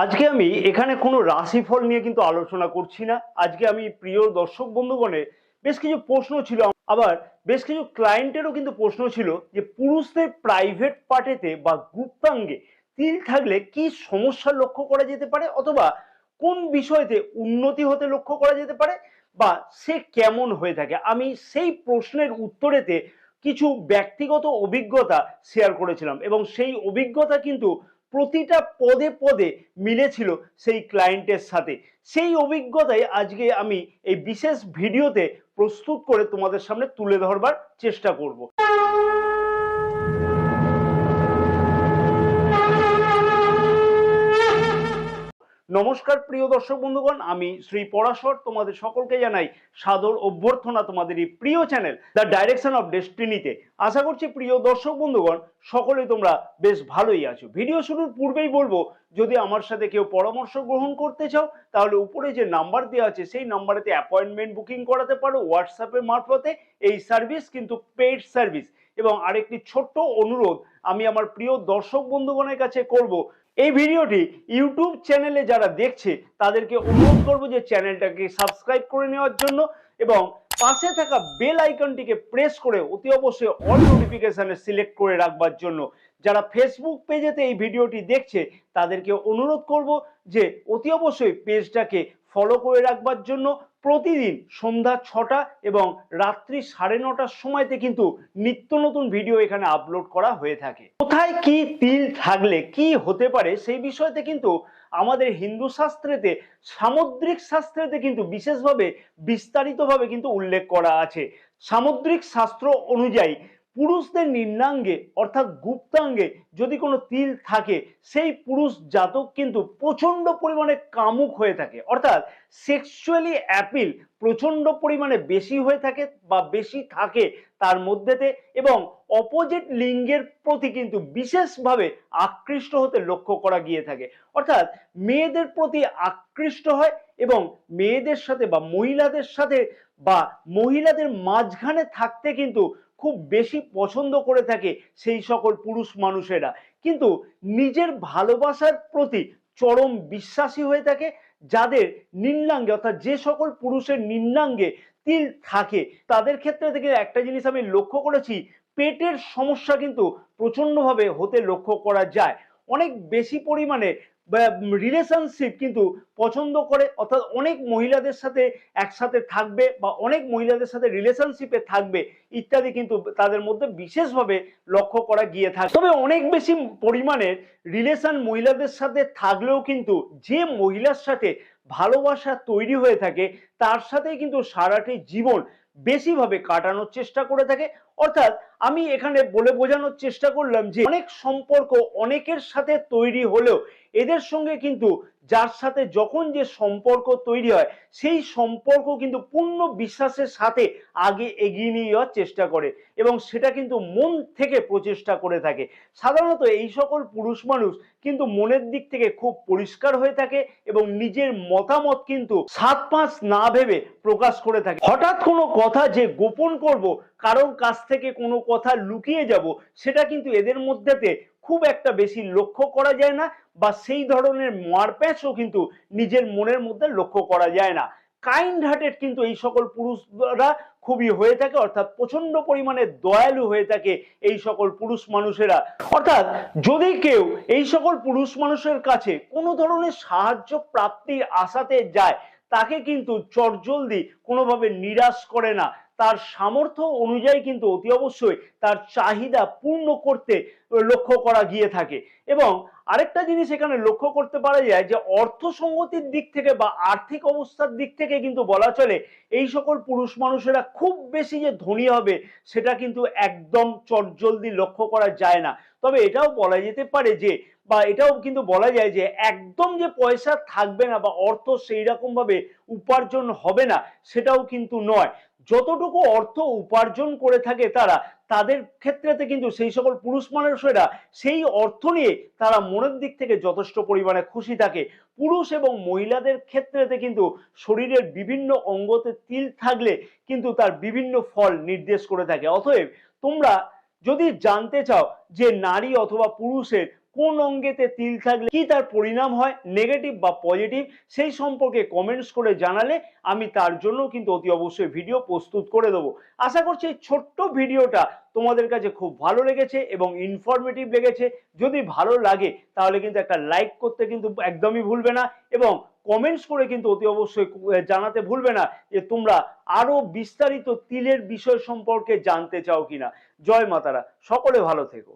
আজকে আমি এখানে কোনো রাশিফল নিয়ে কিন্তু আলোচনা করছি না। আজকে আমি প্রিয় দর্শক বন্ধুগণের বেশ কিছু প্রশ্ন ছিল, আবার বেশ কিছু ক্লায়েন্টেরও কিন্তু প্রশ্ন ছিল যে পুরুষদের প্রাইভেট পার্টেতে বা গুপ্তাঙ্গে তিল থাকলে কি সমস্যা লক্ষ্য করা যেতে পারে, অথবা কোন বিষয়তে উন্নতি হতে লক্ষ্য করা যেতে পারে, বা সে কেমন হয়ে থাকে। আমি সেই প্রশ্নের উত্তরেতে কিছু ব্যক্তিগত অভিজ্ঞতা শেয়ার করেছিলাম এবং সেই অভিজ্ঞতা কিন্তু প্রতিটা পদে পদে মিলেছিল সেই ক্লায়েন্টের সাথে। সেই অভিজ্ঞতাই আজকে আমি এই বিশেষ ভিডিওতে প্রস্তুত করে তোমাদের সামনে তুলে ধরবার চেষ্টা করব। নমস্কার প্রিয় দর্শক বন্ধুগণ, আমি শ্রী পরাশর তোমাদের সকলকে জানাই সাদর অভ্যর্থনা তোমাদের এই প্রিয় চ্যানেল দ্য ডাইরেকশন অফ ডেস্টিনিতে। আশা করছি প্রিয় দর্শক বন্ধুগণ সকলেই তোমরা বেশ ভালোই আছো। ভিডিও শুরুর পূর্বেই বলবো, যদি আমার সাথে কেউ পরামর্শ গ্রহণ করতে চাও তাহলে উপরে যে নাম্বার দেওয়া আছে সেই নাম্বারেতে অ্যাপয়েন্টমেন্ট বুকিং করাতে পারো হোয়াটসঅ্যাপের মারফতে। এই সার্ভিস কিন্তু পেইড সার্ভিস। এবং আরেকটি ছোট্ট অনুরোধ আমি আমার প্রিয় দর্শক বন্ধুগণের কাছে করব, এই ভিডিওটি ইউটিউব চ্যানেলে যারা দেখছে তাদেরকে অনুরোধ করব যে চ্যানেলটাকে সাবস্ক্রাইব করে নেওয়ার জন্য এবং পাশে থাকা বেল আইকনটিকে প্রেস করে অতি অবশ্যই অল নোটিফিকেশনে সিলেক্ট করে রাখবার জন্য। যারা ফেসবুক পেজেতে এই ভিডিওটি দেখছে তাদেরকে অনুরোধ করব যে অতি অবশ্যই পেজটাকে ফলো করে রাখবার জন্য। প্রতিদিন সন্ধ্যা 6টা এবং রাত্রি 9:30টার সময়তে কিন্তু নিত্য নতুন ভিডিও এখানে আপলোড করা হয়ে থাকে। কোথায় কি তিল থাকলে কি হতে পারে সেই বিষয়তে কিন্তু আমাদের হিন্দু শাস্ত্রেতে, সামুদ্রিক শাস্ত্রেতে কিন্তু বিশেষভাবে বিস্তারিতভাবে কিন্তু উল্লেখ করা আছে। সামুদ্রিক শাস্ত্র অনুযায়ী পুরুষদের নিম্নাঙ্গে অর্থাৎ গুপ্তাঙ্গে যদি কোনো তিল থাকে সেই পুরুষ জাতক কিন্তু প্রচন্ড পরিমাণে কামুক হয়ে থাকে, অর্থাৎ সেক্সুয়ালি অ্যাপিল প্রচন্ড পরিমাণে বেশি হয়ে থাকে বা বেশি থাকে তার মধ্যেতে, এবং অপোজিট লিঙ্গের প্রতি কিন্তু বিশেষভাবে আকৃষ্ট হতে লক্ষ্য করা গিয়ে থাকে। অর্থাৎ মেয়েদের প্রতি আকৃষ্ট হয় এবং মেয়েদের সাথে বা মহিলাদের সাথে বা মহিলাদের মাঝখানে থাকতে কিন্তু খুব বেশি পছন্দ করে থাকে সেই সকল পুরুষ মানুষেরা, কিন্তু নিজের ভালোবাসার প্রতি চরম বিশ্বাসী হয়ে থাকে। যাদের নিম্নাঙ্গে অর্থাৎ যে সকল পুরুষের নিম্নাঙ্গে তিল থাকে তাদের ক্ষেত্রে থেকে একটা জিনিস আমি লক্ষ্য করেছি, পেটের সমস্যা কিন্তু প্রচন্ডভাবে হতে লক্ষ্য করা যায়। অনেক বেশি পরিমাণে রিলেশনশিপ কিন্তু পছন্দ করে, অর্থাৎ অনেক মহিলাদের সাথে একসাথে থাকবে বা অনেক মহিলাদের সাথে রিলেশনশিপে থাকবে ইত্যাদি কিন্তু তাদের মধ্যে বিশেষভাবে লক্ষ্য করা গিয়ে থাকে। তবে অনেক বেশি পরিমাণের রিলেশন মহিলাদের সাথে থাকলেও কিন্তু যে মহিলার সাথে ভালোবাসা তৈরি হয়ে থাকে তার সাথেই কিন্তু সারাটি জীবন বেশিভাবে কাটানোর চেষ্টা করে থাকে। অর্থাৎ আমি এখানে বলে বোঝানোর চেষ্টা করলাম যে অনেক সম্পর্ক অনেকের সাথে তৈরি হলেও এদের সঙ্গে কিন্তু যার সাথে যখন যে সম্পর্ক তৈরি হয় সেই সম্পর্ক কিন্তু পূর্ণ বিশ্বাসের সাথে আগে এগিয়ে নিয়ে যাওয়ার চেষ্টা করে এবং সেটা কিন্তু মন থেকে প্রচেষ্টা করে থাকে। সাধারণত এই সকল পুরুষ মানুষ কিন্তু মনের দিক থেকে খুব পরিষ্কার হয়ে থাকে এবং নিজের মতামত কিন্তু সাত পাঁচ না ভেবে প্রকাশ করে থাকে। হঠাৎ কোনো কথা যে গোপন করব, কারোর কাছ থেকে কোনো কথা লুকিয়ে যাব, সেটা কিন্তু এদের মধ্যেতে খুব একটা বেশি লক্ষ্য করা যায় না, বা সেই ধরনের মারপ্যাচও কিন্তু নিজের মনের মধ্যে লক্ষ্য করা যায় না। কাইন্ড হার্টেড কিন্তু এই সকল পুরুষরা খুবই হয়ে থাকে, অর্থাৎ প্রচন্ড পরিমাণে দয়ালু হয়ে থাকে এই সকল পুরুষ মানুষেরা। অর্থাৎ যদি কেউ এই সকল পুরুষ মানুষের কাছে কোনো ধরনের সাহায্য প্রাপ্তির আশাতে যায় তাকে কিন্তু চটজলদি কোনোভাবে নিরাশ করে না, তার সামর্থ্য অনুযায়ী কিন্তু অতি অবশ্যই তার চাহিদা পূর্ণ করতে লক্ষ্য করা গিয়ে থাকে। এবং আরেকটা জিনিস এখানে লক্ষ্য করতে পারা যায় যে অর্থসঙ্গতির দিক থেকে বা আর্থিক অবস্থার দিক থেকে কিন্তু বলা চলে এই সকল পুরুষ মানুষেরা খুব বেশি যে ধনী হবে সেটা কিন্তু একদম চটজলদি লক্ষ্য করা যায় না। তবে এটাও বলা যেতে পারে যে, বা এটাও কিন্তু বলা যায় যে একদম যে পয়সা থাকবে না বা অর্থ সেই রকম ভাবে উপার্জন হবে না সেটাও কিন্তু নয়। যতটুকু অর্থ উপার্জন করে থাকে তারা, তাদের ক্ষেত্রেতে কিন্তু সেই সকল পুরুষ মানুষেরা সেই অর্থ নিয়ে তারা মনের দিক থেকে যথেষ্ট পরিমাণে খুশি থাকে। পুরুষ এবং মহিলাদের ক্ষেত্রেতে কিন্তু শরীরের বিভিন্ন অঙ্গতে তিল থাকলে কিন্তু তার বিভিন্ন ফল নির্দেশ করে থাকে। অতএব তোমরা যদি জানতে চাও যে নারী অথবা পুরুষের কোন অঙ্গেতে তিল থাকলে কি তার পরিণাম হয়, নেগেটিভ বা পজিটিভ, সেই সম্পর্কে কমেন্টস করে জানালে আমি তার জন্য কিন্তু অতি অবশ্যই ভিডিও প্রস্তুত করে দেবো। আশা করছি এই ছোট্ট ভিডিওটা তোমাদের কাছে খুব ভালো লেগেছে এবং ইনফরমেটিভ লেগেছে। যদি ভালো লাগে তাহলে কিন্তু একটা লাইক করতে কিন্তু একদমই ভুলবে না, এবং কমেন্টস করে কিন্তু অতি অবশ্যই জানাতে ভুলবে না যে তোমরা আরো বিস্তারিত তিলের বিষয় সম্পর্কে জানতে চাও কিনা। জয় মাতারা, সকলে ভালো থেকো।